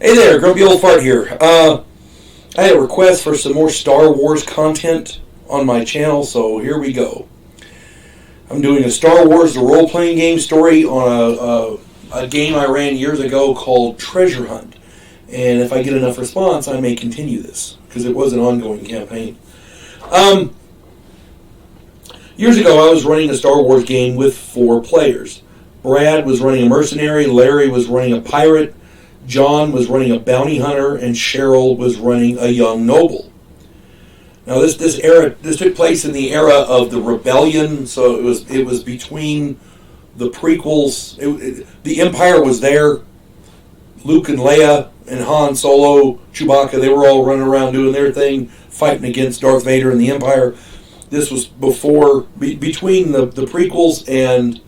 Hey there, Grumpy Old Fart here. I had a request for some more Star Wars content on my channel, so here we go. I'm doing a Star Wars the role-playing game story on a game I ran years ago called Treasure Hunt. And if I get enough response, I may continue this, because it was an ongoing campaign. Years ago, I was running a Star Wars game with 4 players. Brad was running a mercenary, Larry was running a pirate, John was running a bounty hunter, and Cheryl was running a young noble. Now, this took place in the era of the Rebellion, so it was between the prequels. The Empire was there. Luke and Leia and Han Solo, Chewbacca, they were all running around doing their thing, fighting against Darth Vader and the Empire. This was between the prequels and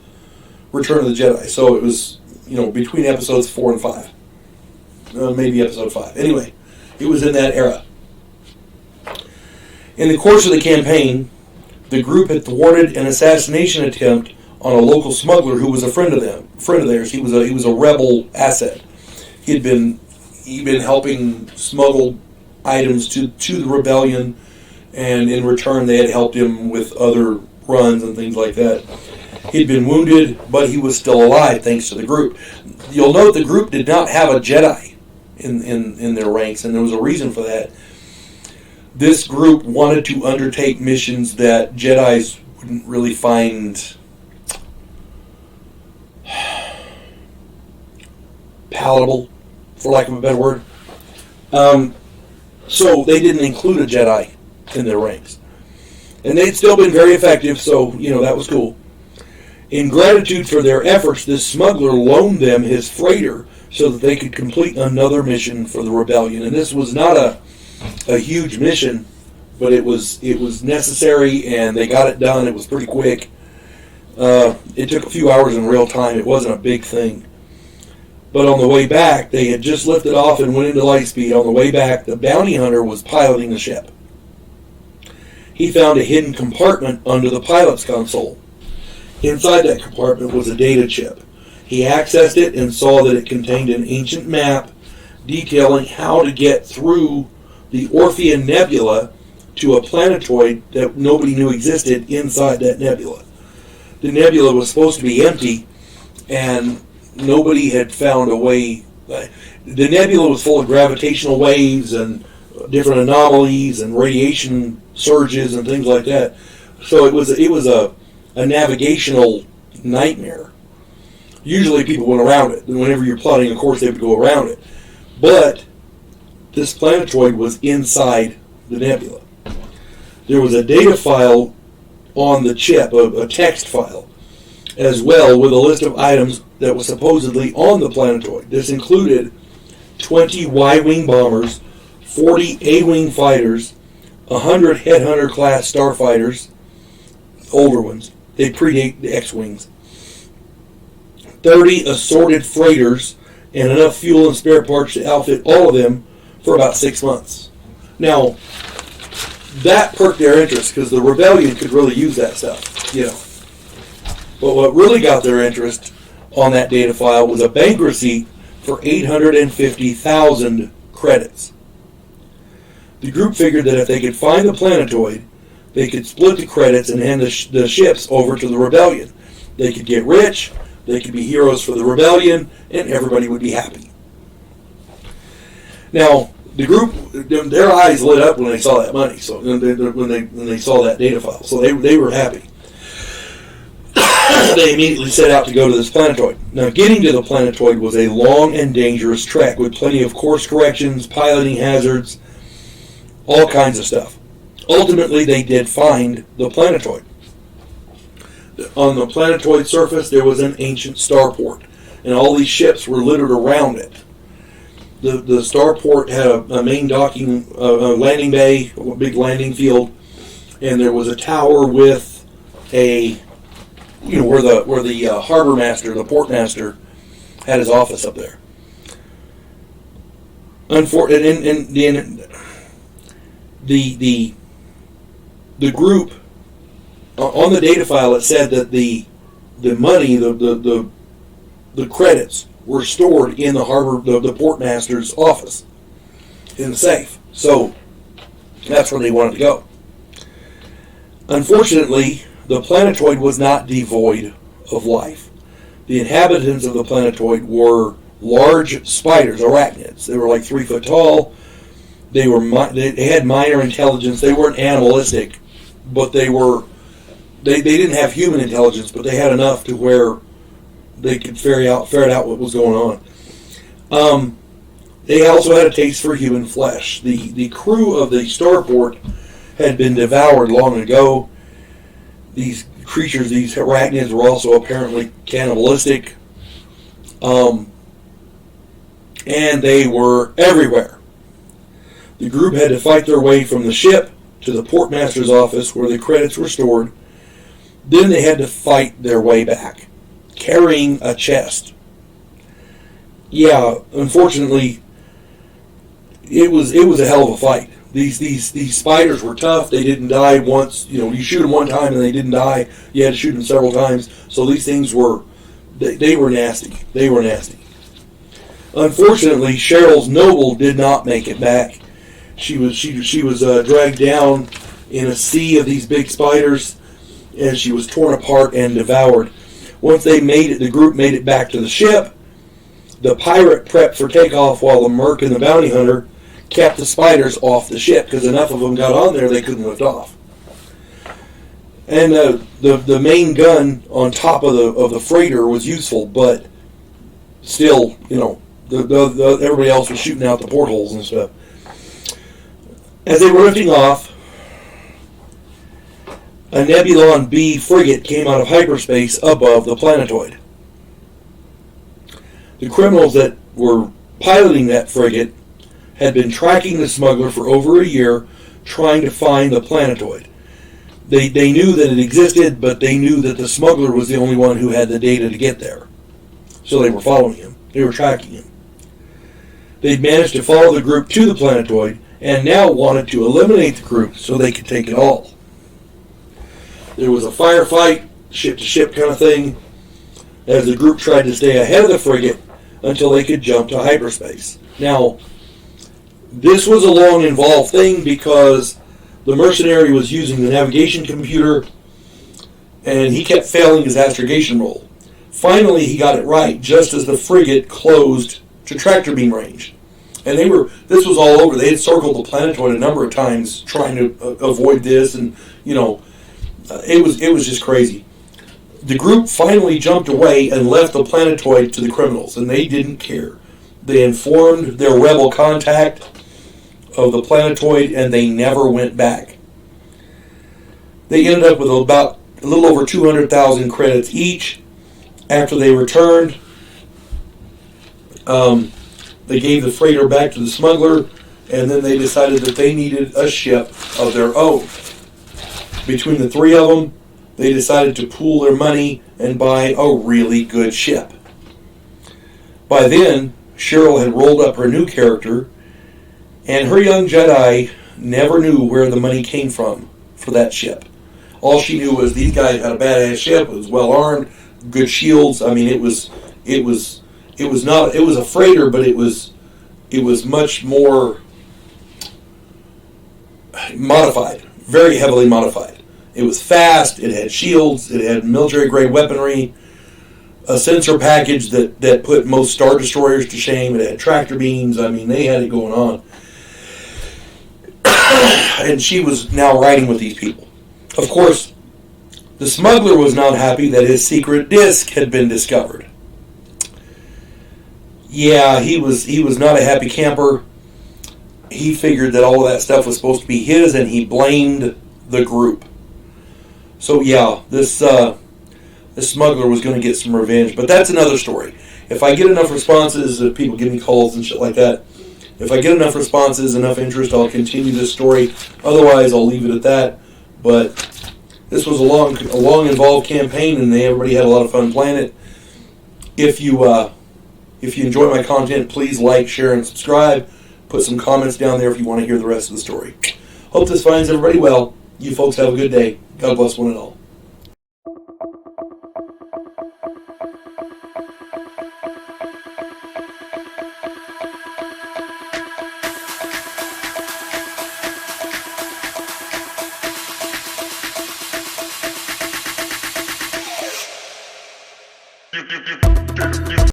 Return of the Jedi, so it was between episodes 4 and 5. Maybe episode 5. Anyway, it was in that era. In the course of the campaign, the group had thwarted an assassination attempt on a local smuggler who was a friend of theirs. He was a rebel asset. He'd been helping smuggle items to the rebellion, and in return they had helped him with other runs and things like that. He'd been wounded, but he was still alive thanks to the group. You'll note the group did not have a Jedi in their ranks, and there was a reason for that. This group wanted to undertake missions that Jedis wouldn't really find palatable, for lack of a better word. So they didn't include a Jedi in their ranks. And they'd still been very effective, so, that was cool. In gratitude for their efforts, this smuggler loaned them his freighter so that they could complete another mission for the rebellion. And this was not a huge mission, but it was necessary, and they got it done. It was pretty quick. It took a few hours in real time. It wasn't a big thing. But on the way back, they had just lifted off and went into light speed. On the way back, the bounty hunter was piloting the ship. He found a hidden compartment under the pilot's console. Inside that compartment was a data chip. He accessed it and saw that it contained an ancient map detailing how to get through the Orphean Nebula to a planetoid that nobody knew existed inside that nebula. The nebula was supposed to be empty, and nobody had found a way. The nebula was full of gravitational waves and different anomalies and radiation surges and things like that. So it was a navigational nightmare. Usually people went around it, and whenever you're plotting a course, they would go around it. But this planetoid was inside the nebula. There was a data file on the chip, a text file, as well, with a list of items that was supposedly on the planetoid. This included 20 Y-wing bombers, 40 A-wing fighters, 100 Headhunter-class starfighters, older ones. They predate the X-wings. 30 assorted freighters, and enough fuel and spare parts to outfit all of them for about 6 months. Now, that perked their interest, because the rebellion could really use that stuff, But what really got their interest on that data file was a bank receipt for 850,000 credits. The group figured that if they could find the planetoid, they could split the credits and hand the ships over to the rebellion. They could get rich, they could be heroes for the rebellion, and everybody would be happy. Now, the group, their eyes lit up when they saw that money. So when they saw that data file, so they were happy. They immediately set out to go to this planetoid. Now, getting to the planetoid was a long and dangerous trek with plenty of course corrections, piloting hazards, all kinds of stuff. Ultimately, they did find the planetoid. On the planetoid surface, there was an ancient starport, and all these ships were littered around it. The starport had a main docking, landing bay, a big landing field, and there was a tower with a, where the harbor master, the port master, had his office up there. The group on the data file, it said that the money, the credits were stored in the the portmaster's office in the safe. So that's where they wanted to go. Unfortunately, the planetoid was not devoid of life. The inhabitants of the planetoid were large spiders, arachnids. They were like 3 foot tall. They had minor intelligence. They weren't animalistic, but they didn't have human intelligence, but they had enough to where they could ferret out what was going on. They also had a taste for human flesh. The crew of the starport had been devoured long ago. These creatures, these arachnids, were also apparently cannibalistic. And they were everywhere. The group had to fight their way from the ship to the portmaster's office where the credits were stored. Then they had to fight their way back, carrying a chest. Yeah, unfortunately, it was a hell of a fight. These spiders were tough. They didn't die once. You shoot them one time and they didn't die. You had to shoot them several times. So these things were, they were nasty. They were nasty. Unfortunately, Cheryl's noble did not make it back. She was dragged down in a sea of these big spiders, and she was torn apart and devoured. Once they made it, the group made it back to the ship. The pirate prepped for takeoff while the merc and the bounty hunter kept the spiders off the ship because enough of them got on there they couldn't lift off. And the main gun on top of the freighter was useful, but still, everybody else was shooting out the portholes and stuff. As they were lifting off, a Nebulon B frigate came out of hyperspace above the planetoid. The criminals that were piloting that frigate had been tracking the smuggler for over a year, trying to find the planetoid. They knew that it existed, but they knew that the smuggler was the only one who had the data to get there. So they were following him. They were tracking him. They'd managed to follow the group to the planetoid and now wanted to eliminate the group so they could take it all. There was a firefight, ship-to-ship kind of thing, as the group tried to stay ahead of the frigate until they could jump to hyperspace. Now, this was a long, involved thing because the mercenary was using the navigation computer and he kept failing his astrogation roll. Finally, he got it right just as the frigate closed to tractor beam range. And this was all over. They had circled the planetoid a number of times trying to avoid this, and it was just crazy. The group finally jumped away and left the planetoid to the criminals, and they didn't care. They informed their rebel contact of the planetoid, and they never went back. They ended up with about a little over 200,000 credits each. After they returned, they gave the freighter back to the smuggler, and then they decided that they needed a ship of their own. Between the three of them, they decided to pool their money and buy a really good ship. By then, Cheryl had rolled up her new character, and her young Jedi never knew where the money came from for that ship. All she knew was these guys had a badass ship, it was well armed, good shields. I mean, it was a freighter, but it was much more modified, very heavily modified. It was fast, it had shields, it had military-grade weaponry, a sensor package that put most Star Destroyers to shame, it had tractor beams. I mean, they had it going on. And she was now riding with these people. Of course, the smuggler was not happy that his secret disc had been discovered. Yeah, he was not a happy camper. He figured that all of that stuff was supposed to be his, and he blamed the group. So yeah, this smuggler was going to get some revenge, but that's another story. If I get enough responses, if people give me calls and shit like that, if I get enough responses, enough interest, I'll continue this story. Otherwise, I'll leave it at that. But this was a long involved campaign, and everybody had a lot of fun playing it. If you enjoy my content, please like, share, and subscribe. Put some comments down there if you want to hear the rest of the story. Hope this finds everybody well. You folks have a good day. God bless one and all. you